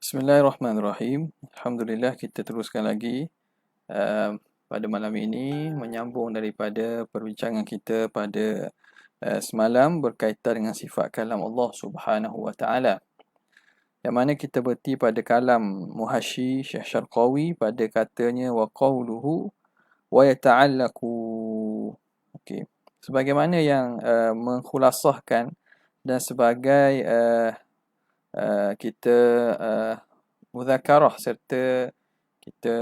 Bismillahirrahmanirrahim. Alhamdulillah, kita teruskan lagi pada malam ini menyambung daripada perbincangan kita pada semalam berkaitan dengan sifat kalam Allah Subhanahu wa taala. Yang mana kita berhenti pada kalam Muhasyi Syekh Syarqawi pada katanya wa qawluhu wa yata'allaqu. Okey. Sebagaimana yang mengkhulasahkan dan sebagai kita mudzakarah serta kita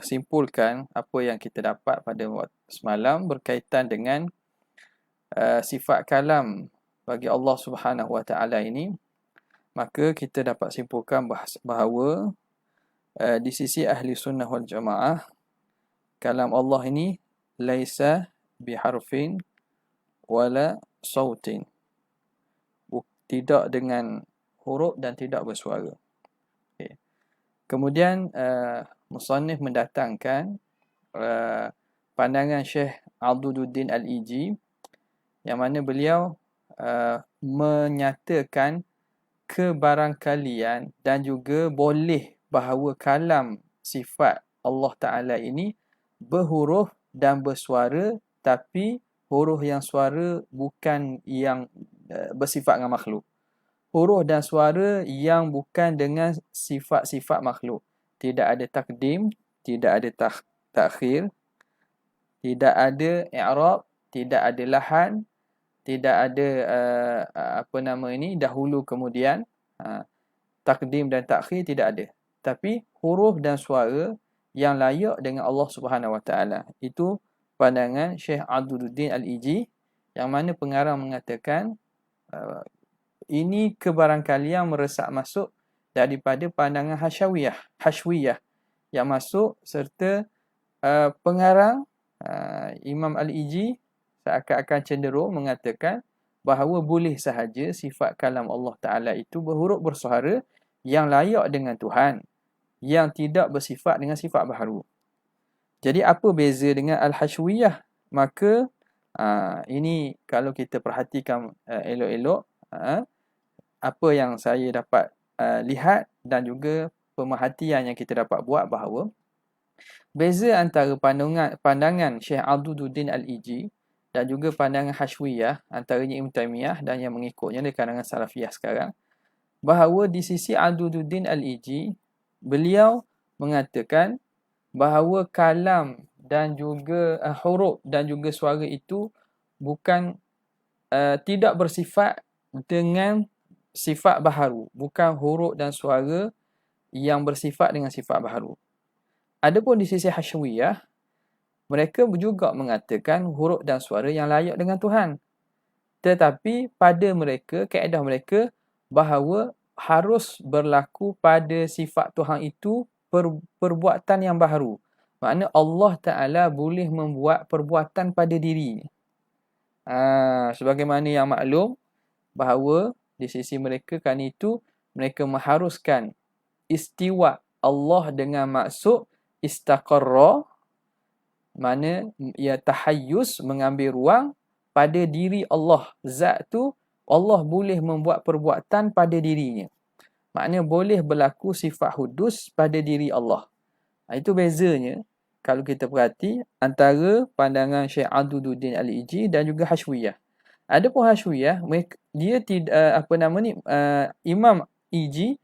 simpulkan apa yang kita dapat pada semalam berkaitan dengan sifat kalam bagi Allah Subhanahu wa taala ini, maka kita dapat simpulkan bahawa di sisi ahli sunnah wal jamaah kalam Allah ini laisa biharfin wala sautin, tidak dengan huruf dan tidak bersuara. Okay. Kemudian musannif mendatangkan pandangan Syekh Addududdin Al-Iji yang mana beliau menyatakan kebarangkalian dan juga boleh bahawa kalam sifat Allah Ta'ala ini berhuruf dan bersuara, tapi huruf yang suara bukan yang bersifat dengan makhluk. Huruf dan suara yang bukan dengan sifat-sifat makhluk. Tidak ada takdim, tidak ada takhir, tidak ada i'rab, tidak ada lahan, tidak ada dahulu kemudian. Takdim dan takhir tidak ada. Tapi huruf dan suara yang layak dengan Allah Subhanahu wa taala. Itu pandangan Syekh Addududdin Al-Iji yang mana pengarang mengatakan ini kebarangkalian meresap masuk daripada pandangan Hashwiyah yang masuk serta pengarang Imam Al-Iji seakan-akan cenderung mengatakan bahawa boleh sahaja sifat kalam Allah Ta'ala itu berhuruf bersuara yang layak dengan Tuhan, yang tidak bersifat dengan sifat baharu. Jadi apa beza dengan Al-Hashwiyah? Maka ini kalau kita perhatikan elok-elok, apa yang saya dapat lihat dan juga pemerhatian yang kita dapat buat bahawa beza antara pandangan Syekh Addududdin Al-Iji dan juga pandangan Hashwiyah, antaranya Ibn Taymiyah dan yang mengikutnya dari kalangan Salafiyah sekarang, bahawa di sisi Addududdin Al-Iji, beliau mengatakan bahawa kalam dan juga huruf dan juga suara itu bukan tidak bersifat dengan sifat baharu, bukan huruf dan suara yang bersifat dengan sifat baharu. Adapun di sisi Hashwiyah, mereka juga mengatakan huruf dan suara yang layak dengan Tuhan. Tetapi pada mereka, kaedah mereka bahawa harus berlaku pada sifat Tuhan itu perbuatan yang baharu. Maknanya Allah Ta'ala boleh membuat perbuatan pada dirinya. Sebagaimana yang maklum bahawa di sisi mereka kan itu mereka mengharuskan istiwa Allah dengan maksud istaqarra, mana ia tahayyus, mengambil ruang pada diri Allah. Zat tu Allah boleh membuat perbuatan pada dirinya. Maknanya boleh berlaku sifat hudus pada diri Allah. Itu bezanya kalau kita perhati antara pandangan Syekh Addududdin Al-Iji dan juga Hashwiyah. Adapun Hashwiyah, dia tidak Imam Iji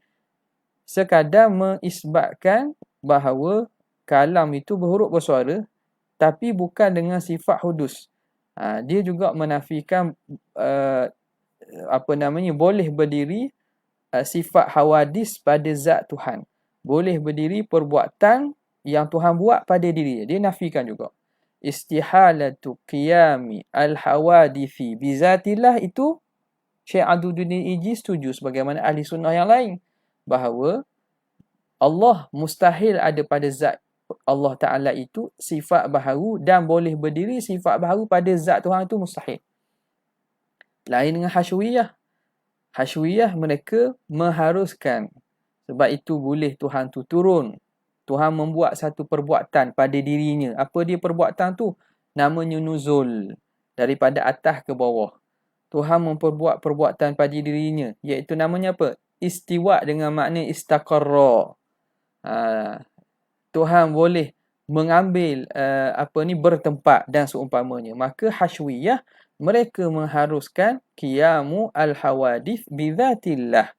sekadar mengisbatkan bahawa kalam itu berhuruf bersuara tapi bukan dengan sifat hudus. Dia juga menafikan boleh berdiri sifat hawadis pada zat Tuhan. Boleh berdiri perbuatan yang Tuhan buat pada diri dia. Dia nafikan juga. Istihalatu qiyami al-hawadithi bizatillah, itu Syekh Addududdin Iji setuju sebagaimana ahli sunnah yang lain bahawa Allah mustahil ada pada zat Allah Ta'ala itu sifat baharu dan boleh berdiri sifat baharu pada zat Tuhan itu mustahil. Lain dengan Hashwiyah. Hashwiyah mereka mengharuskan, sebab itu boleh Tuhan tu turun. Tuhan membuat satu perbuatan pada dirinya. Apa dia perbuatan tu? Namanya nuzul. Daripada atas ke bawah. Tuhan memperbuat perbuatan pada dirinya. Iaitu namanya apa? istiwa dengan makna istaqarra. Tuhan boleh mengambil bertempat dan seumpamanya. Maka Hashwiyah mereka mengharuskan qiyamu al-hawadith bidzatillah.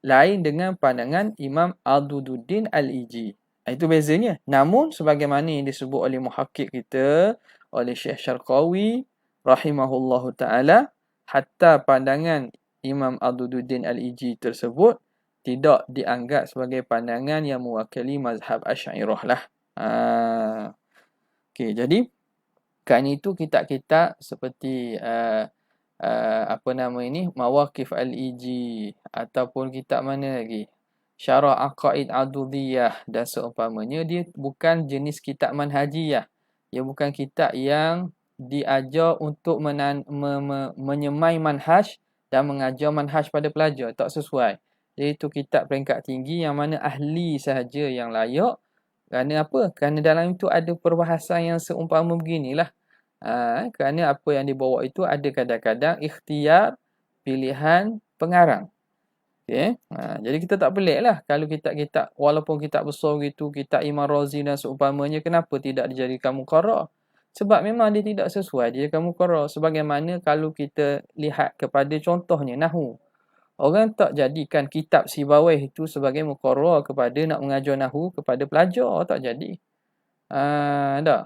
Lain dengan pandangan Imam Addududdin Al-Iji. Itu bezanya. Namun sebagaimana yang disebut oleh muhakkik kita, oleh Syekh Syarqawi rahimahullahu taala, hatta pandangan Imam Addududdin Al-Iji tersebut tidak dianggap sebagai pandangan yang mewakili mazhab Asy'ariyah lah. Okey, jadi kan itu kitab-kitab seperti Mawaqif Al-Iji, ataupun kitab mana lagi, Syarah Aqaid Adudiyah dan seumpamanya, dia bukan jenis kitab manhajiyah. Ia bukan kitab yang diajar untuk menyemai manhaj dan mengajar manhaj pada pelajar. Tak sesuai. Iaitu kitab peringkat tinggi yang mana ahli sahaja yang layak. Kerana apa? Kerana dalam itu ada perbahasan yang seumpama beginilah. Kerana apa yang dibawa itu ada kadang-kadang ikhtiar pilihan pengarang. Okay? Jadi kita tak pelik lah kalau kitab-kitab, walaupun kitab besar gitu, kitab Imam Razi dan seumpamanya, kenapa tidak dijadikan muqarrar? Sebab memang dia tidak sesuai dijadikan muqarrar. Sebagaimana kalau kita lihat kepada contohnya Nahu. Orang tak jadikan kitab Sibawayh itu sebagai muqarrar kepada nak mengajar Nahu kepada pelajar. Tak jadi. Tak.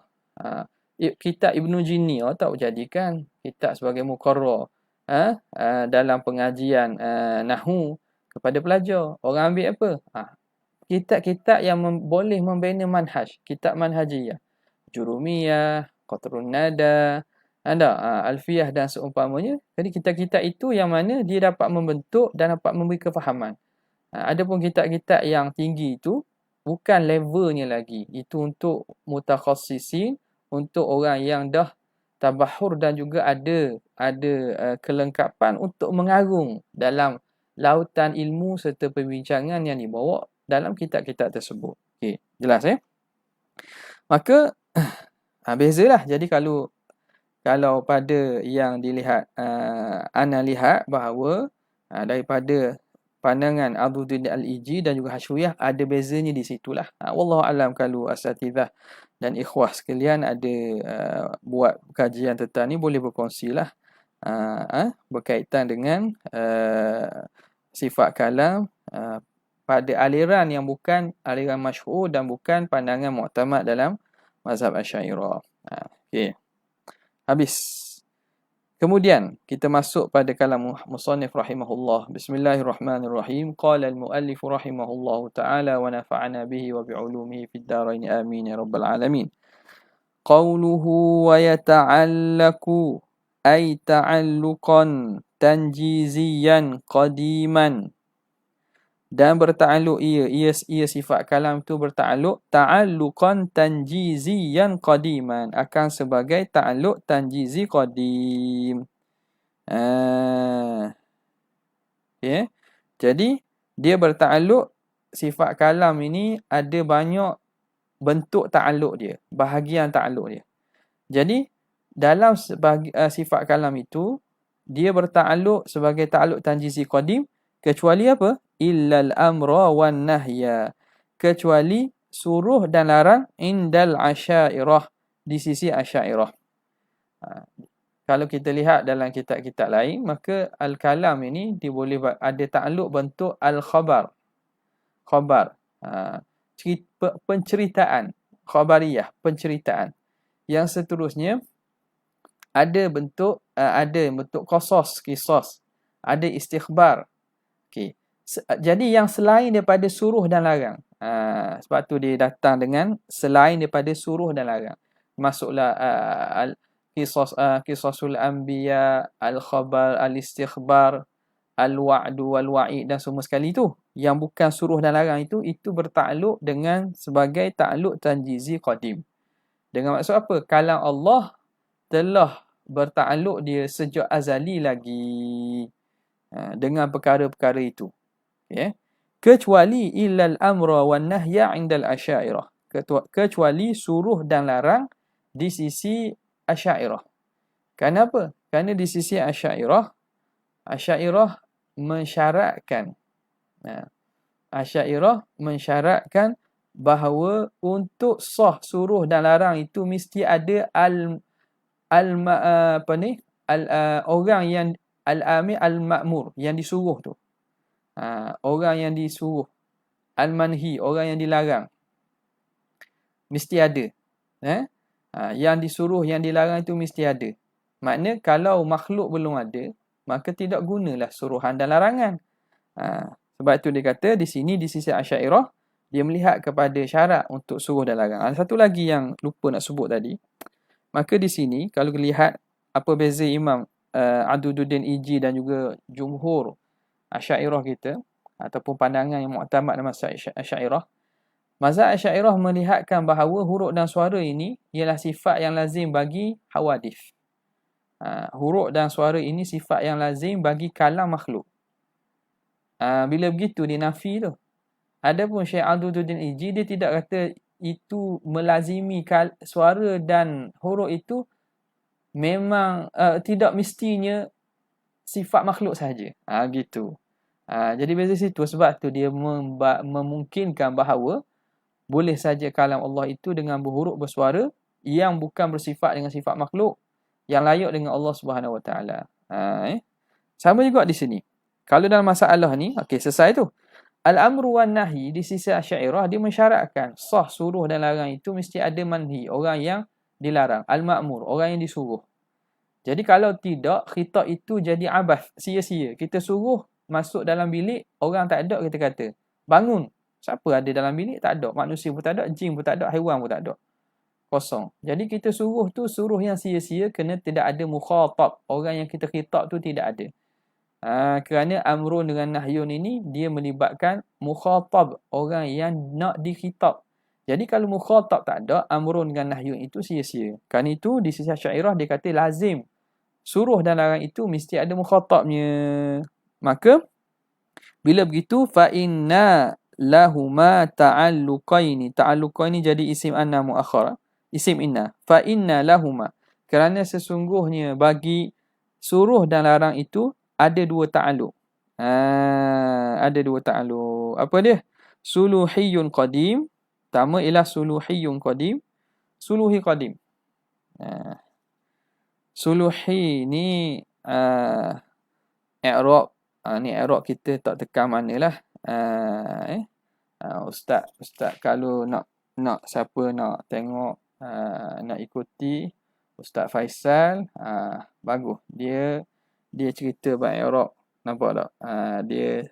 Kitab Ibnu Jinni tak jadikan kitab sebagai muqarrar dalam pengajian Nahu kepada pelajar. Orang ambil apa? Kitab-kitab yang boleh membina manhaj. Kitab manhajiyah. Jurumiyah, Qatrun Nada, Alfiyah dan seumpamanya. Jadi kitab-kitab itu yang mana dia dapat membentuk dan dapat memberi kefahaman. Adapun kitab-kitab yang tinggi itu bukan levelnya lagi. Itu untuk mutakhassisin, untuk orang yang dah tabahur dan juga ada kelengkapan untuk mengarung dalam lautan ilmu serta perbincangan yang dibawa dalam kitab-kitab tersebut. Okey, jelas Maka bezalah. Jadi kalau pada yang dilihat, ana lihat bahawa daripada pandangan Addududdin Al-Iji dan juga Hashwiyah ada bezanya di situlah. Wallahu alam, kalau asatidzah dan ikhwah sekalian ada buat kajian tentang ni, boleh berkongsilah berkaitan dengan sifat kalam pada aliran yang bukan aliran masyhur dan bukan pandangan muktamad dalam mazhab Asy'ariyah. Okey. Habis. Kemudian kita masuk pada kalam musannif rahimahullah. Bismillahirrahmanirrahim. Qala al-muallif rahimahullahu ta'ala wa nafa'ana bihi wa bi'ulumihi fid dharain amin ya rabbal alamin. Qawluhu wa yata'allaku ay ta'alluqan tanjiziyan qadiman. Dan bertakluk ia sifat kalam tu bertakluk ta'alluqan tanjiziyan qadiman, akan sebagai ta'alluq tanjizi qadim. Okay. Jadi dia bertakluk, sifat kalam ini ada banyak bentuk ta'alluq dia, bahagian ta'alluq dia. Jadi dalam sifat kalam itu dia bertakluk sebagai ta'alluq tanjizi qadim, kecuali apa? Illal amra wan nahya, kecuali suruh dan larang indal Asy'ariyah, di sisi Asy'ariyah. Kalau kita lihat dalam kitab-kitab lain, maka al-kalam ini dia boleh ada ta'alluq bentuk al-khabar. Khabar. Penceritaan. Khabariyah, penceritaan. Yang seterusnya ada bentuk qasas, qisas. Ada istikhbar. Okey. Jadi yang selain daripada suruh dan larang. Sebab tu dia datang dengan selain daripada suruh dan larang. Masuklah qisasul anbiya, al-khabar, al-istikhbar, al-wa'du wal-wa'id dan semua sekali tu. Yang bukan suruh dan larang itu bertakluk dengan sebagai takluk tanjizi qadim. Dengan maksud apa? Kalam Allah telah bertakluk dia sejak azali lagi dengan perkara-perkara itu. Okay. Kecuali illal amra wan nahya 'indal Asy'ariyah, kecuali suruh dan larang di sisi Asy'ariyah. Kenapa? Kerana di sisi Asy'ariyah mensyaratkan. Asy'ariyah mensyaratkan bahawa untuk sah suruh dan larang itu mesti ada orang yang al-amir al-ma'mur, yang disuruh tu. Orang yang disuruh, al-manhi, orang yang dilarang. Mesti ada. Yang disuruh, yang dilarang itu mesti ada. Makna kalau makhluk belum ada, maka tidak gunalah suruhan dan larangan. Sebab itu dia kata di sini, di sisi Asy'ariyah, dia melihat kepada syarat untuk suruh dan larang. Satu lagi yang lupa nak sebut tadi. Maka di sini kalau lihat apa beza Imam Addududdin Iji dan juga jumhur Asy'ariyah kita, ataupun pandangan yang muktamad dalam mazhab Asy'ariyah. Mazhab Asy'ariyah melihatkan bahawa huruf dan suara ini ialah sifat yang lazim bagi hawadith. Huruf dan suara ini sifat yang lazim bagi kalam makhluk. Bila begitu dia nafi tu. Adapun Syekh Addududdin Iji, dia tidak kata itu melazimi suara dan huruf itu memang tidak mestinya sifat makhluk sahaja. Gitu. Jadi beza situ, sebab tu dia memungkinkan bahawa boleh saja kalam Allah itu dengan berhuruf bersuara yang bukan bersifat dengan sifat makhluk yang layak dengan Allah Subhanahu Wa Taala. Sama juga di sini. Kalau dalam masalah ni, okey, selesai tu. Al-amru wan nahi di sisi Asy'ariyah, dia mensyaratkan sah suruh dan larang itu mesti ada manhi, orang yang dilarang, al-ma'mur, orang yang disuruh. Jadi kalau tidak, khitab itu jadi abath, sia-sia. Kita suruh masuk dalam bilik, orang tak ada, kita kata, bangun. Siapa ada dalam bilik? Tak ada. Manusia pun tak ada, jin pun tak ada, haiwan pun tak ada. Kosong. Jadi kita suruh tu suruh yang sia-sia kerana tidak ada mukhatab. Orang yang kita khitab tu tidak ada. Kerana amrun dengan nahyun ini, dia melibatkan mukhatab, orang yang nak dikhitab. Jadi kalau mukhatab tak ada, amrun dengan nahyun itu sia-sia. Kerana itu di sisi Asy'ariyah dia kata lazim. Suruh dan larang itu mesti ada mukhatabnya. Maka bila begitu, fa inna lahuma ta'alluqaini. Ta'alluqaini jadi isim anna muakhar. Isim inna. Fa inna lahuma. Kerana sesungguhnya bagi suruh dan larang itu ada dua ta'alluq. Ada dua ta'alluq. Apa dia? Suluhiyun qadim. Pertama ialah suluhiyun qadim. Suluhi qadim. Suluhi ni i'rab. Ni i'rab kita tak tekan manalah. Ustaz kalau nak siapa nak tengok, nak ikuti Ustaz Faisal, bagus. Dia cerita bab i'rab, nampak tak? Dia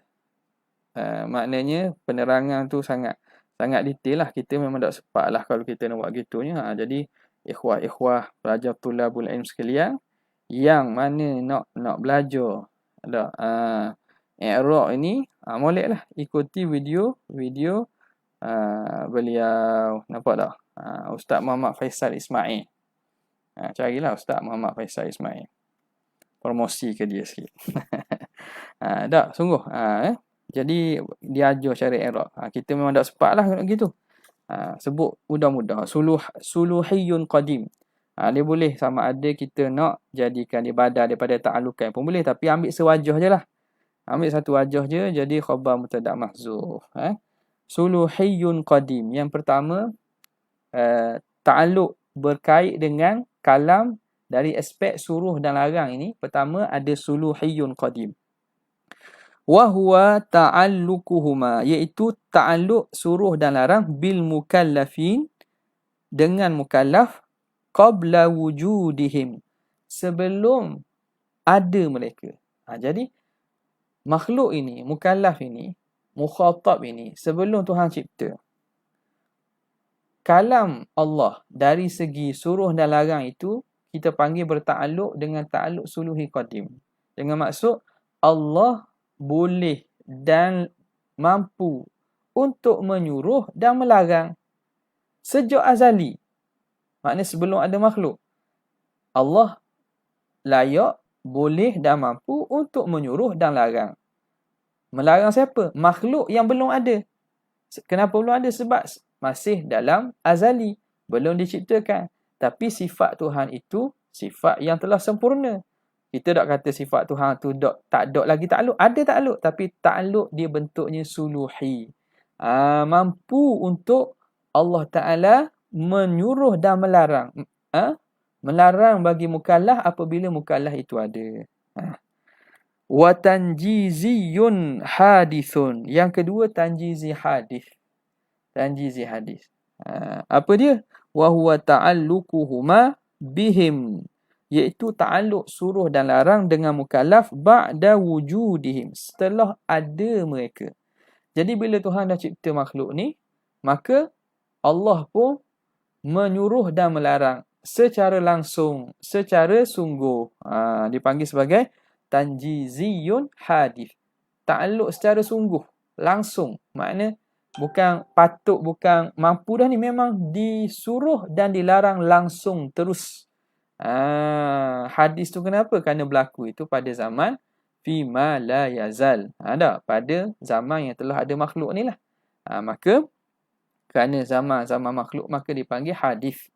maknanya penerangan tu sangat detail lah. Kita memang tak sempat lah kalau kita nak buat gitunya. Jadi ikhwah pelajar tulabul ilm sekalian yang mana nak belajar i'rab ini, moleklah ikuti video beliau, nampak tak? Ustaz Muhammad Faisal Ismail. Carilah Ustaz Muhammad Faisal Ismail. Promosi ke dia sikit. Tak, sungguh. Jadi dia ajar cara i'rab. Kita memang tak sempat lah gitu. Sebut mudah-mudah. Suluhiyun qadim. Dia boleh sama ada kita nak jadikan dia badal daripada ta'alukan pun boleh, tapi ambil sewajah je lah. Ambil satu wajah je, jadi khabar mubtada' mahzuf. Suluhiyun qadim. Yang pertama, ta'alluq berkait dengan kalam dari aspek suruh dan larang ini. Pertama ada suluhiyun qadim. Wa huwa ta'alluquhuma, iaitu ta'alluq suruh dan larang bil mukallafin, dengan mukallaf, qabla wujudihim, sebelum ada mereka. Jadi makhluk ini, mukallaf ini, mukhatab ini, sebelum Tuhan cipta, kalam Allah dari segi suruh dan larang itu kita panggil berta'alluq dengan ta'alluq suluhi qadim. Dengan maksud Allah boleh dan mampu untuk menyuruh dan melarang sejak azali. Maknanya sebelum ada makhluk, Allah layak, boleh dan mampu untuk menyuruh dan larang. Melarang siapa? Makhluk yang belum ada. Kenapa belum ada? Sebab masih dalam azali, belum diciptakan. Tapi sifat Tuhan itu sifat yang telah sempurna. Kita tak kata sifat Tuhan tu tak ada lagi takluk. Ada takluk, tapi takluk dia bentuknya suluhi. Mampu untuk Allah Ta'ala menyuruh dan melarang. Melarang bagi mukallaf apabila mukallaf itu ada. Wa tanjiziyun hadithun. Yang kedua, tanjizi hadith. Tanjizi hadith. Apa dia? Wa huwa ta'alluquhuma bihim. Iaitu ta'alluq suruh dan larang dengan mukallaf ba'da wujudihim. Setelah ada mereka. Jadi bila Tuhan dah cipta makhluk ni, maka Allah pun menyuruh dan melarang secara langsung, secara sungguh. Dipanggil sebagai tanjiziyun hadith. Ta'alluq secara sungguh, langsung. Makna bukan patut, bukan mampu dah ni. Memang disuruh dan dilarang langsung terus. Hadis tu kenapa? Kerana berlaku itu pada zaman fima la yazal. Pada zaman yang telah ada makhluk ni lah. Maka kerana zaman makhluk, maka dipanggil hadis.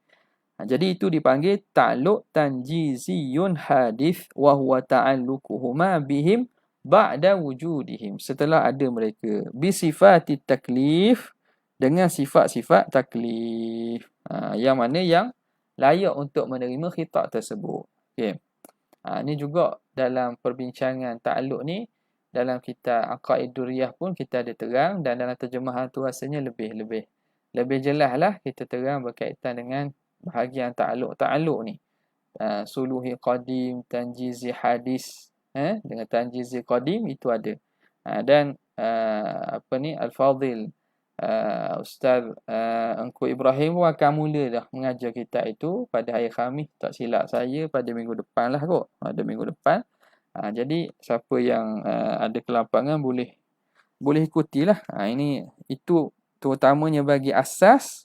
Jadi itu dipanggil ta'alluq tanjiziyun hadis wa huwa ta'alluquhuma bihim ba'da wujudihim. Setelah ada mereka. Bisifati taklif. Dengan sifat-sifat taklif. Yang mana yang layak untuk menerima khitab tersebut. Okay. Ini juga dalam perbincangan ta'alluq ni, dalam kitab Aqaidur Riyah pun kita ada terang, dan dalam terjemahan tu rasanya lebih jelas lah kita terang berkaitan dengan bahagian ta'alluq ni. Suluhi qadim, tanjizi hadis, dengan tanjizi qadim itu ada. Dan Al-Fadhil Ustaz Engku Ibrahim pun akan mula dah mengajar kita itu pada hari Khamis, tak silap saya pada minggu depan lah kot. Ada minggu depan. Jadi siapa yang ada kelampangan boleh ikutilah. Itu terutamanya bagi asas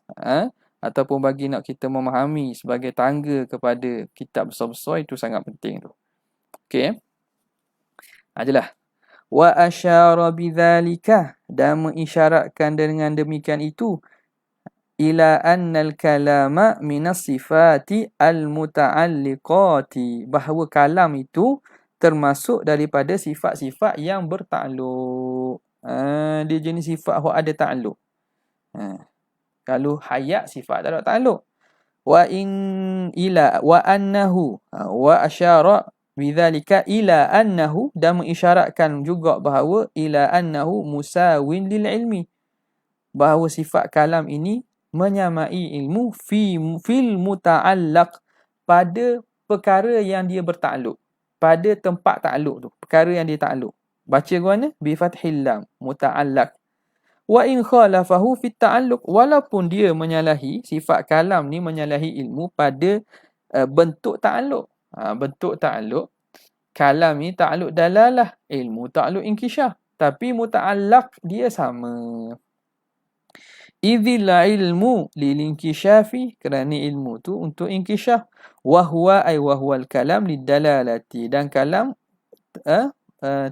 ataupun bagi nak kita memahami sebagai tangga kepada kitab besar-besar, itu sangat penting tu. Okey. Jelas. Wa asyara bidzalika, dan mengisyaratkan dengan demikian itu, ila annal kalama minas sifati al-muta'alliqati, bahawa kalam itu termasuk daripada sifat-sifat yang bertakluk. Dia jenis sifat yang ada takluk. Kalau hayat, sifat tak ada takluk. Wa annahu wa asyara bidzalika ila annahu, dan mengisyaratkan juga bahawa ila annahu musawin lil ilmi, bahawa sifat kalam ini menyamai ilmu fil muta'allaq, pada perkara yang dia bertakluk, pada tempat takluk tu, perkara yang dia takluk. Baca guna bi fathil lam, muta'allaq. Wa in khalafahu fit ta'alluq, walaupun dia menyalahi, sifat kalam ni menyalahi ilmu pada bentuk ta'alluq. Bentuk ta'alluq, kalam ni ta'alluq dalalah, ilmu ta'alluq inkisyaf, tapi muta'allaq dia sama. Idzil ilmu lil inkisyafi, kerana ilmu tu untuk inkisyaf. Wa huwa al kalam lid dalalati, dan kalam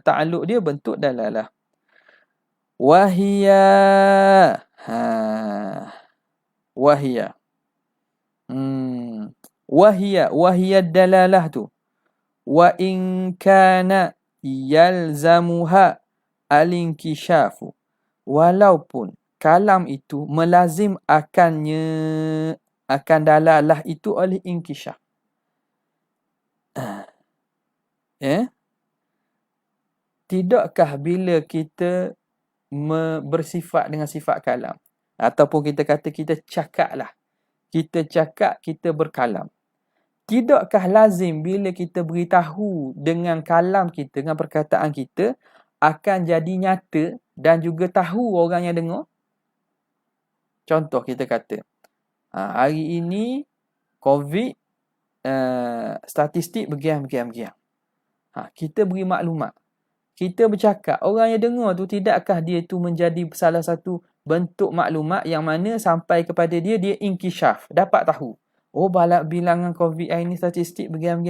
ta'alluq dia bentuk dalalah. Wahia dalalah tu. Wa in kana yalzamuha al-inkishafu, walaupun kalam itu melazim akan dalalah itu oleh inkisyaf. Tidakkah bila kita bersifat dengan sifat kalam, ataupun kita kata kita cakap, kita berkalam, tidakkah lazim bila kita beritahu dengan kalam kita, dengan perkataan kita, akan jadi nyata dan juga tahu orang yang dengar? Contoh kita kata, hari ini COVID, statistik begian. Kita beri maklumat, kita bercakap, orang yang dengar tu, tidakkah dia tu menjadi salah satu bentuk maklumat yang mana sampai kepada dia inkisyaf, dapat tahu. Balak bilangan COVID hari ni statistik begian.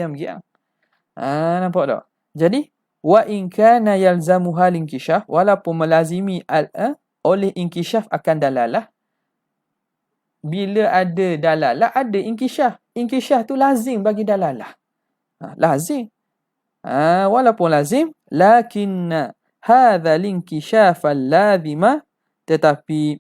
Nampak tak? Jadi, wa in kana yalzamuha al-inkishaf, walaupun melazimi oleh inkishaf akan dalalah. Bila ada dalalah, ada inkishaf. Inkishaf tu lazim bagi dalalah. Lazim. Walaupun lazim, lakinna hadha linkishaf al-lazima, tetapi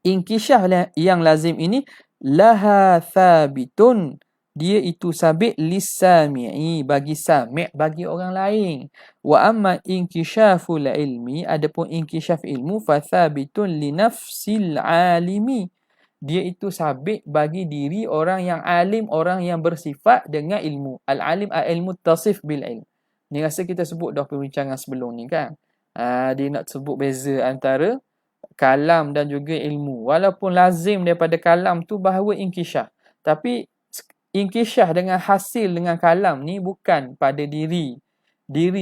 inkishaf yang lazim ini laha thabitun, dia itu sabit lisami'i, bagi sami', bagi orang lain. Wa amma inkishaful ilmi, adapun inkishaf ilmu, fa thabitun li nafsil alimi, dia itu sabit bagi diri orang yang alim, orang yang bersifat dengan ilmu. Al-alim al-ilmu tasif bil ilm. Ni rasa kita sebut dah perbincangan sebelum ni kan. Dia nak sebut beza antara kalam dan juga ilmu. Walaupun lazim daripada kalam tu bahawa inkishaf. Tapi inkishaf dengan hasil dengan kalam ni bukan pada diri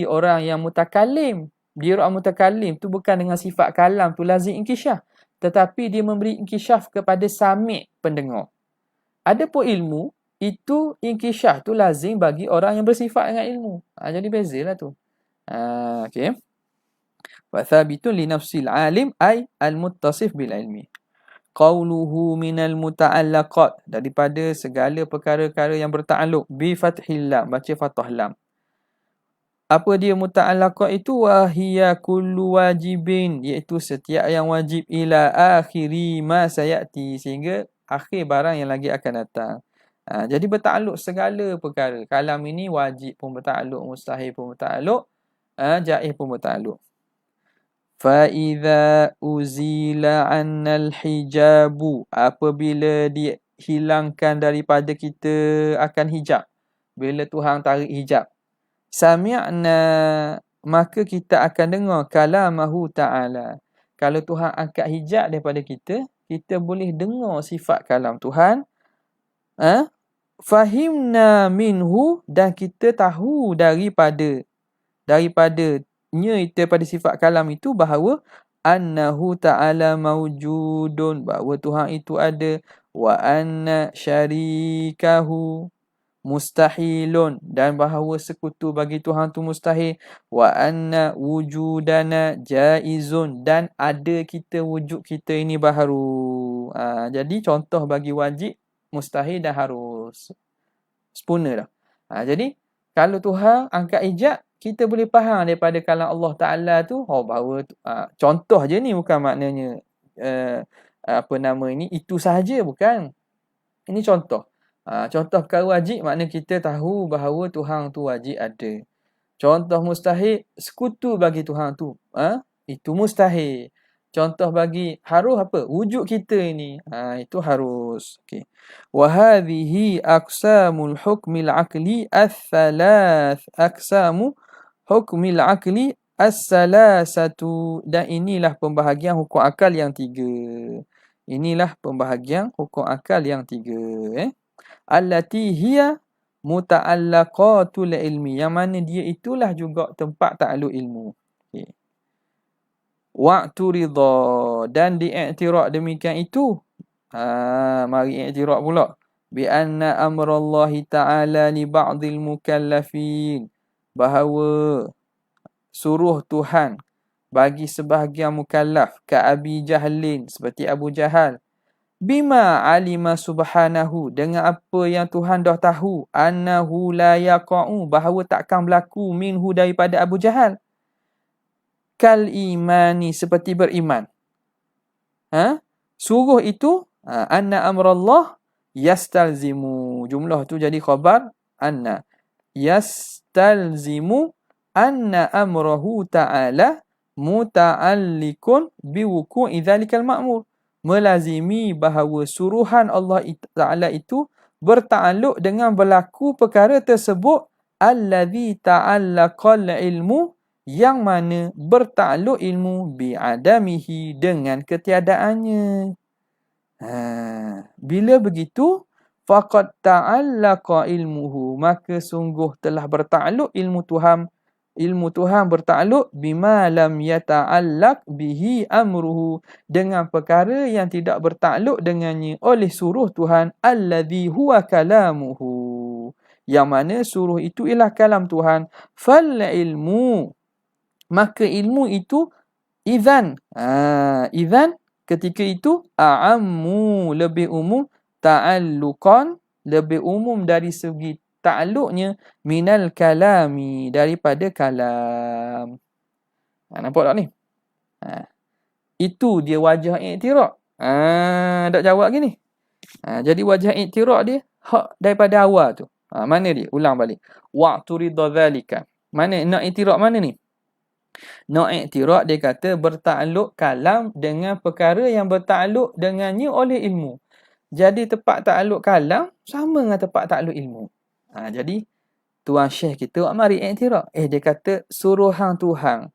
orang yang mutakalim. Diri orang mutakalim tu bukan dengan sifat kalam tu lazim inkishaf. Tetapi dia memberi inkishaf kepada sami' pendengar. Adapun ilmu, itu inkishaf tu lazim bagi orang yang bersifat dengan ilmu. Jadi bezalah tu. Okay. Wa thabitun li nafsil alim ay al-muttasif bil ilmi. Qawluhu minal muta'allaqat, daripada segala perkara-perkara yang bertakluk bi fathil lam, baca fathah lam. Apa dia muta'allaqat itu? Wahiya kullu wajibin, iaitu setiap yang wajib, ila akhiri ma sayati, sehingga akhir barang yang lagi akan datang. Jadi bertakluk segala perkara. Kalam ini wajib pun bertakluk, mustahil pun bertakluk, jaiz pun bertakluk. Fa idza uzila 'annal hijabu, apabila dihilangkan daripada kita akan hijab, bila Tuhan tarik hijab, sami'na, maka kita akan dengar kalamahu ta'ala. Kalau Tuhan angkat hijab daripada kita, kita boleh dengar sifat kalam Tuhan. Fahimna minhu, dan kita tahu daripada sifat kalam itu bahawa annahu ta'ala mawjudun, bahawa Tuhan itu ada, wa anna syarikahu mustahilun, dan bahawa sekutu bagi Tuhan tu mustahil, wa anna wujudana jaizun, dan ada kita, wujud kita ini baharu. Jadi contoh bagi wajib, mustahil dan harus. Sempurna dah. Jadi kalau Tuhan angkat hijab, kita boleh faham daripada kalam Allah Ta'ala tu, bahawa contoh je ni, bukan maknanya itu sahaja, bukan. Ini contoh. Contoh perkara wajib, makna kita tahu bahawa Tuhan tu wajib ada. Contoh mustahil, sekutu bagi Tuhan tu, itu mustahil. Contoh bagi harus apa? Wujud kita ini, itu harus. Okay. Wa hadhihi aqsamul hukmil aqli ats-tsalath. Aqsamu hukmil aqli as-salasatu, dan inilah pembahagian hukum akal yang 3. Inilah pembahagian hukum akal yang 3. Allati hiya muta'allaqatul ilmi, yang mana dia itulah juga tempat ta'alluq ilmu. Okay. Wa'tu ridha, dan diiktiraf demikian itu. Mari iktiraf pula. Bi anna amrallahi ta'ala li ba'dil mukallafin, bahawa suruh Tuhan bagi sebahagian mukallaf, ka Abi Jahlin, seperti Abu Jahal, bima alima subhanahu, dengan apa yang Tuhan dah tahu, annahu la yaqa'u, bahawa takkan berlaku, minhu, daripada Abu Jahal, kal imani, seperti beriman. Suruh itu, anna amrallah yastalzimu, jumlah tu jadi khabar anna, yastalzimu anna amrahu ta'ala muta'allikun biwuku'i dhalikal ma'mur, melazimi bahawa suruhan Allah Ta'ala itu bertakluk dengan berlaku perkara tersebut, alladhi ta'allaqal ilmu, yang mana bertakluk ilmu, bi'adamihi, dengan ketiadaannya. Bila begitu, faqad ta'allaqa ilmuhu, maka sungguh telah bertakluk ilmu Tuhan. Ilmu Tuhan bertakluk bima lam yata'allaq bihi amruhu, dengan perkara yang tidak bertakluk dengannya oleh suruh Tuhan, alladhi huwa kalamuhu, yang mana suruh itu ialah kalam Tuhan. Fal ilmu, maka ilmu itu idzan, ketika itu a'ammu, lebih umum, ta'alluqan, lebih umum dari segi takluknya minal kalami, daripada kalam. Nampak tak ni? Itu dia wajah i'tirad. Tak jawab lagi ni. Jadi wajah i'tirad dia hak daripada awal tu. Mana dia? Ulang balik. Wa'turida dzalika. Mana nak i'tirad mana ni? Nak i'tirad dia kata bertakluk kalam dengan perkara yang bertakluk dengannya oleh ilmu. Jadi tempat takluk kalam sama dengan tempat takluk ilmu. Jadi tuan syekh kita mari i'tirad. Dia kata suruh hang Tuhan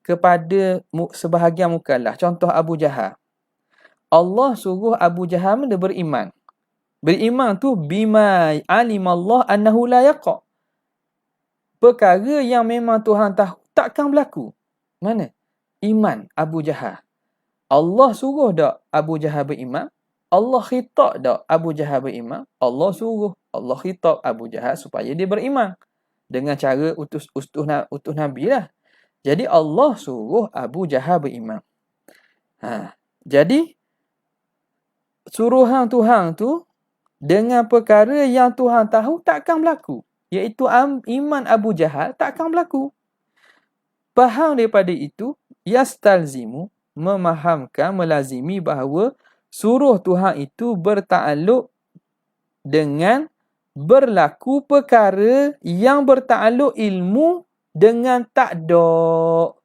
kepada sebahagian mukallaf. Contoh Abu Jahal. Allah suruh Abu Jahal dia beriman. Beriman tu bima alimallah annahu la yaqa. Perkara yang memang Tuhan tahu takkan berlaku. Mana? Iman Abu Jahal. Allah suruh tak Abu Jahal beriman? Allah khitab tak Abu Jahal beriman? Allah suruh. Allah khitab Abu Jahal supaya dia beriman. Dengan cara utus Nabi lah. Jadi Allah suruh Abu Jahal beriman. Jadi suruhan Tuhan tu dengan perkara yang Tuhan tahu takkan berlaku. Iaitu iman Abu Jahal takkan berlaku. Faham daripada itu, yastalzimu, memahamkan, melazimi bahawa suruh Tuhan itu bertakluk dengan berlaku perkara yang bertakluk ilmu dengan takdok.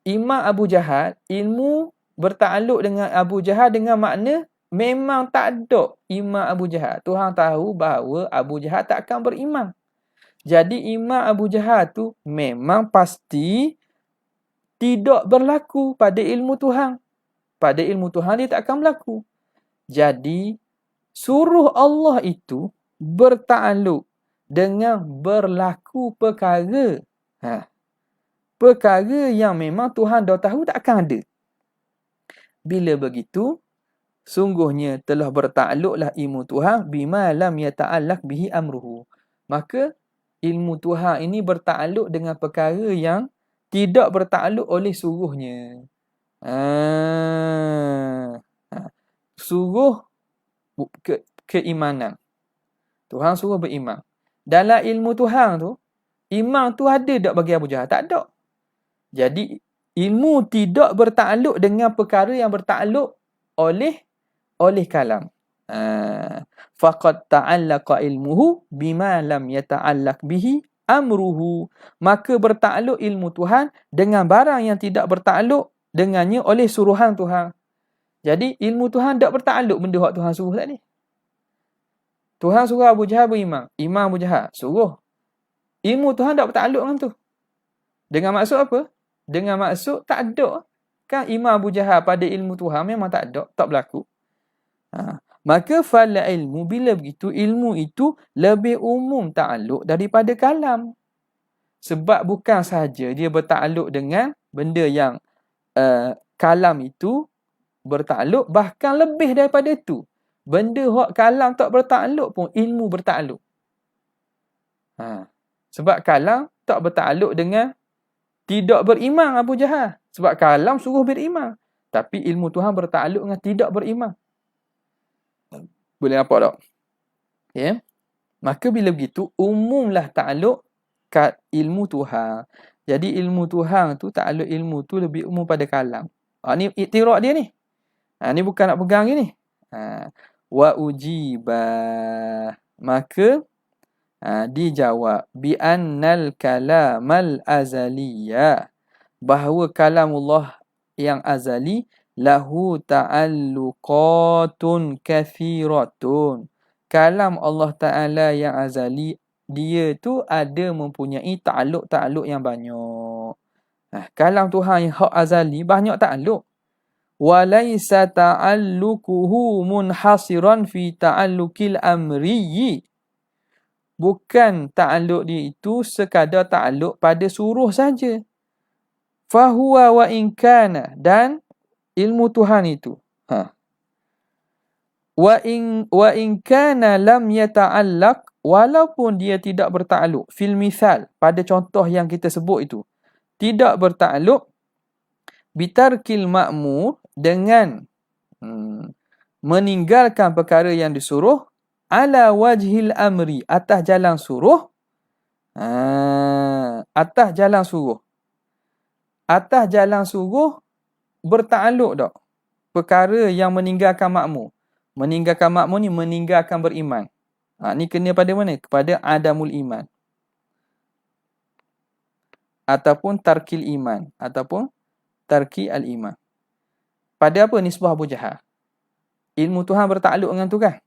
Iman Abu Jahal, ilmu bertakluk dengan Abu Jahal dengan makna memang tak ada iman Abu Jahal. Tuhan tahu bahawa Abu Jahal tak akan beriman. Jadi iman Abu Jahal tu memang pasti tidak berlaku pada ilmu Tuhan. Pada ilmu Tuhan dia tak akan berlaku. Jadi suruh Allah itu bertakluk dengan berlaku perkara. Perkara yang memang Tuhan dah tahu tak akan ada. Bila begitu, sungguhnya telah bertakluklah ilmu Tuhan bima lam yata'allaq bihi amruhu. Maka ilmu Tuhan ini bertakluk dengan perkara yang tidak bertakluk oleh suruhnya. Suruh keimanan. Tuhan suruh beriman. Dalam ilmu Tuhan tu, iman tu ada tak bagi Abu Jahal? Tak ada. Jadi ilmu tidak bertakluk dengan perkara yang bertakluk oleh kalam. Faqad ta'allaqa ilmuhu bima lam yata'allaq bihi amruhu. Maka bertakluk ilmu Tuhan dengan barang yang tidak bertakluk dengannya oleh suruhan Tuhan. Jadi ilmu Tuhan tak bertakluk benda hak Tuhan suruh tadi. Tuhan suruh Abu Jahal beriman. Iman Abu Jahal suruh. Ilmu Tuhan tak bertakluk dengan tu. Dengan maksud apa? Dengan maksud tak ada. Kan iman Abu Jahal pada ilmu Tuhan memang tak ada, tak berlaku. Maka fal ilmu, bila begitu ilmu itu lebih umum takluk daripada kalam. Sebab bukan sahaja dia bertakluk dengan benda yang kalam itu bertakluk, bahkan lebih daripada itu. Benda hak kalam tak bertakluk pun ilmu bertakluk. Sebab kalam tak bertakluk dengan tidak beriman Abu Jahal. Sebab kalam suruh beriman. Tapi ilmu Tuhan bertakluk dengan tidak beriman. Boleh nampak tak? Ya. Maka bila begitu, umumlah takluk kat ilmu Tuhan. Jadi ilmu Tuhan tu, takluk ilmu tu lebih umum pada kalam. Ni i'tirad dia ni. Ni bukan nak pegang ni. Wa ujibah. Maka dijawab bi annal kalamal azaliyah, bahawa kalamullah yang azali lahu ta'alluqatun kathiratun. Kalam Allah Ta'ala yang azali, dia tu ada mempunyai ta'alluq yang banyak. Kalam Tuhan yang hak azali banyak ta'alluq. Walaysa ta'alluquhu munhasiran fi ta'alluqil amriyyi. Bukan ta'alluq dia itu sekadar ta'alluq pada suruh saja. Fahuwa wa inkana, dan ilmu Tuhan itu. Wa inkana lam yata'allaq, walaupun dia tidak bertakluk. Fil misal, pada contoh yang kita sebut itu. Tidak bertakluk bitarkil ma'mur, dengan meninggalkan perkara yang disuruh, ala wajhil amri, atas jalan suruh. Atas jalan suruh. Atas jalan suruh bertakluk tak? Perkara yang meninggalkan makmur. Meninggalkan makmur ni meninggalkan beriman. Ni kena pada mana? Kepada adamul iman. Ataupun tarkil iman. Ataupun tarki al-iman. Pada apa nisbah Abu Jahal? Ilmu Tuhan bertakluk dengan tu kan?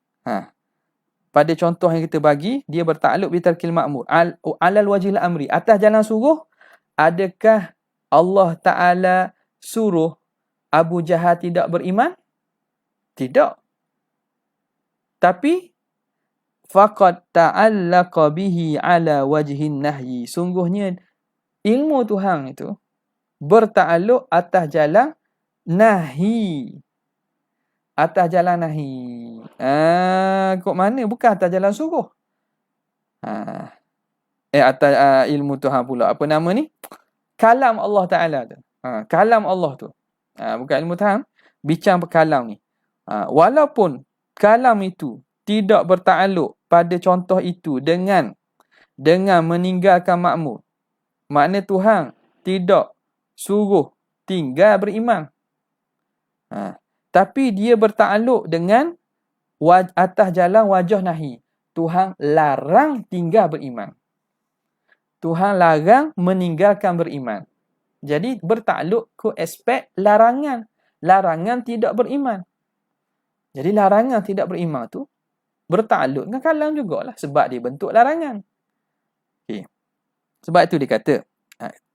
Pada contoh yang kita bagi, dia bertakluk bi tarkil ma'mur. Alal wajhil amri. Atas jalan suruh, adakah Allah Ta'ala suruh Abu Jahal tidak beriman? Tidak. Tapi faqad ta'allaqa bihi ala wajhin nahyi. Sungguhnya ilmu Tuhan itu bertakluk atas jalan nahi. Atas jalan nahi. Kok mana? Bukan atas jalan suruh. Atas ilmu Tuhan pula. Apa nama ni? Kalam Allah Ta'ala tu. Kalam Allah tu. Bukan ilmu Tuhan. Bincang berkalam ni. Walaupun kalam itu tidak bertakluk pada contoh itu dengan meninggalkan makmur. Makna Tuhan tidak suruh tinggal beriman. Tapi dia bertakluk dengan atas jalan wajah nahi. Tuhan larang tinggal beriman. Tuhan larang meninggalkan beriman. Jadi bertakluk ke aspek larangan. Larangan tidak beriman. Jadi larangan tidak beriman tu bertakluk dengan kalam jugalah. Sebab dia bentuk larangan. Okay. Sebab itu dia kata.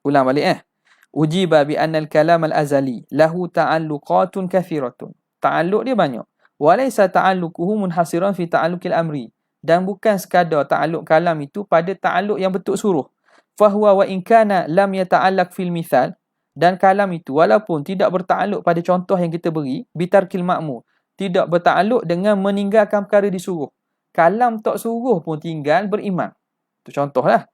Ulang balik Ujiba bi annal kalam al-azali lahu ta'alluqatun kathiratun. Ta'alluq dia banyak. Walaysa ta'alluquhu munhasiran fi ta'alluqil amri. Dan bukan sekadar ta'alluq kalam itu pada ta'alluq yang bentuk suruh. Fahuwa wa in kana lam yata'allaq fil mithal. Dan kalam itu walaupun tidak berta'alluq pada contoh yang kita beri, bitarkil ma'mur, tidak berta'alluq dengan meninggalkan perkara disuruh. Kalam tak suruh pun tinggal beriman. Itu contohlah.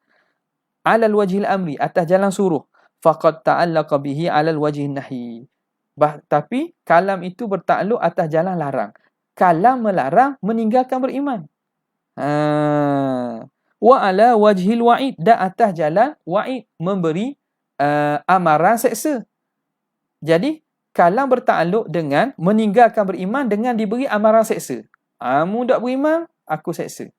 Alal wajhil amri, atas jalan suruh. Faqad ta'allaqa bihi alal wajhin nahi. Tapi kalam itu bertakluk atas jalan larang. Kalam melarang meninggalkan beriman. Wa ala wajhil wa'id, dan atas jalan wa'id, memberi amaran seksa. Jadi kalam bertakluk dengan meninggalkan beriman dengan diberi amaran seksa. Mu tak beriman, aku seksa.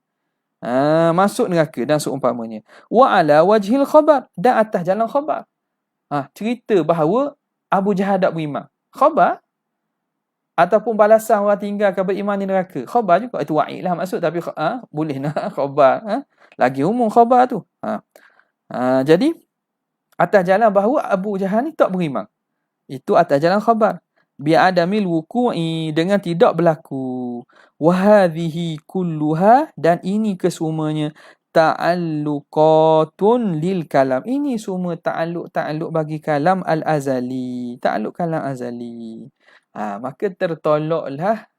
Masuk neraka dan seumpamanya. Wa ala wajhil khabar, dan atas jalan khabar. Cerita bahawa Abu Jahal tak beriman. Khabar. Ataupun balasan orang tinggalkan beriman di neraka. Khabar juga. Itu wa'id lah maksud. Tapi boleh nak khabar. Lagi umum khabar tu. Jadi, atas jalan bahawa Abu Jahal ni tak beriman. Itu atas jalan khabar. Bi'adamil wuku'i, dengan tidak berlaku. Wahadhihi kulluha, dan ini kesemuanya ta'alluqatun lil kalam. Ini semua ta'alluq bagi kalam al-azali. Ta'alluq kalam azali. Maka tertolaklah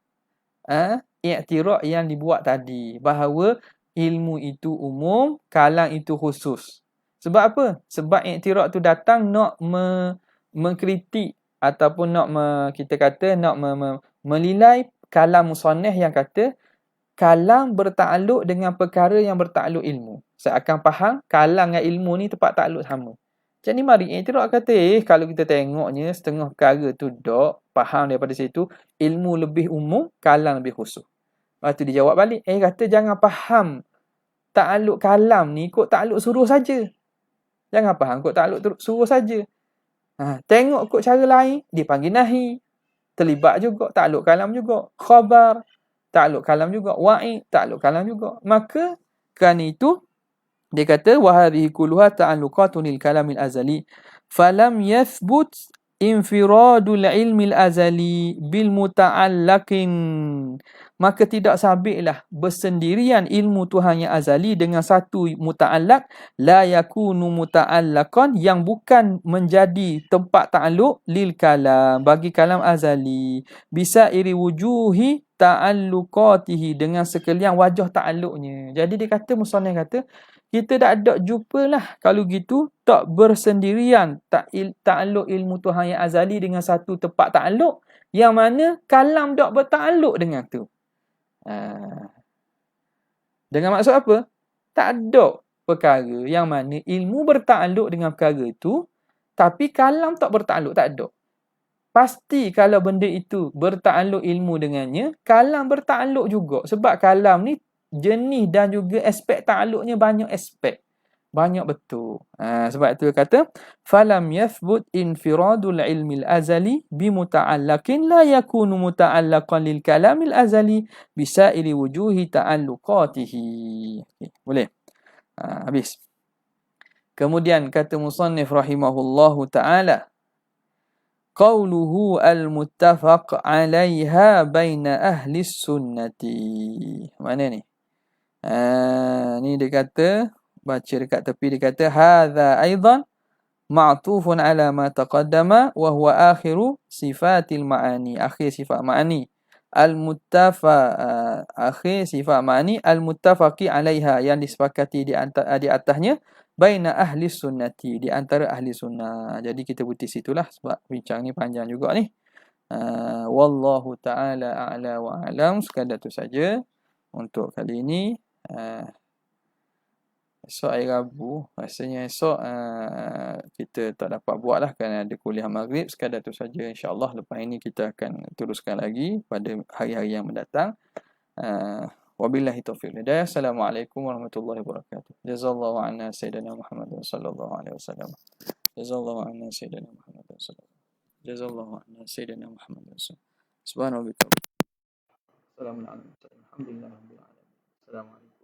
i'tiraf yang dibuat tadi. Bahawa ilmu itu umum, kalam itu khusus. Sebab apa? Sebab i'tiraf tu datang nak mengkritik ataupun nak melilai kalam musannif yang kata kalam bertakluk dengan perkara yang bertakluk ilmu. Saya akan faham kalam dengan ilmu ni tempat takluk sama. Jadi mari i'tiraf kata kalau kita tengoknya setengah perkara tu dok faham daripada situ, ilmu lebih umum, kalam lebih khusus. Lepas tu dia jawab balik, kata jangan faham takluk kalam ni kok takluk suruh saja. Jangan faham kok takluk suruh saja. Tengok kok cara lain, dipanggil nahi. Terlibat juga, takluk kalam juga. Khabar, takluk kalam juga. Wa'id, takluk kalam juga. Maka, kerana itu, dia kata, وَهَذِهِ كُلُّهَا تَعَلُّقَاتٌ لِلْكَلَامِ الْأَزَلِي فَلَمْ يَثْبُتْ انْفِرَادُ الْعِلْمِ الْأَزَلِي بِالْمُتَعَلَّقٍ. Maka tidak sabitlah bersendirian ilmu Tuhan yang azali dengan satu muta'allaq, la yakunu muta'allaqan, yang bukan menjadi tempat ta'alluq lil kalam, bagi kalam azali, bisa iri wujuhi ta'alluqatihi, dengan sekalian wajah ta'alluqnya. Jadi dia kata, musannif kata, kita tak ada jumpalah kalau gitu tak bersendirian ta'alluq ilmu Tuhan yang azali dengan satu tempat ta'alluq, yang mana kalam tak bertakluk dengan tu. Ha. Dengan maksud apa? Tak ada perkara yang mana ilmu bertakluk dengan perkara itu, tapi kalam tak bertakluk, tak ada. Pasti kalau benda itu bertakluk ilmu dengannya, kalam bertakluk juga. Sebab kalam ni jenis dan juga aspek takluknya banyak aspek. Banyak betul. Sebab itu dia kata, falam yathbut infiradul ilmi al-azali bimuta'allaqin la yakunu muta'allaqan lil kalamil azali bisaili wujuhi ta'alluqatihi. Okay, boleh? Habis. Kemudian kata musannif rahimahullahu ta'ala, qawluhu al-muttafaq 'alaiha baina ahli sunnati. Mana ni? Ni dia kata, baca dekat tepi, dia kata hadza aidan ma'tufun 'ala ma taqaddama wa huwa akhiru sifatil ma'ani. Akhir sifat ma'ani. Akhir sifat ma'ani al-muttafaqi 'alaiha, yang disepakati di atasnya, baina ahli sunnati, di antara ahli sunnah. Jadi kita berhenti situlah sebab bincang ni panjang juga ni. Wallahu ta'ala a'la wa a'lam. Sekadar tu saja untuk kali ini. Esok hari Rabu, rasanya esok kita tak dapat buat lah kerana ada kuliah maghrib. Sekadar tu saja, insyaAllah lepas ini kita akan teruskan lagi pada hari-hari yang mendatang. Wabillahi taufiq wal hidayah. Assalamualaikum warahmatullahi wabarakatuh. Jazallahu anna sayyidina Muhammad sallallahu alaihi wasallam. Jazallahu anna sayyidina Muhammad sallallahu alaihi wasallam. Jazallahu anna sayyidina Muhammad sallallahu alaihi wasallam. Subhanallah. Assalamualaikum. Alhamdulillah rabbil alamin. Assalamualaikum.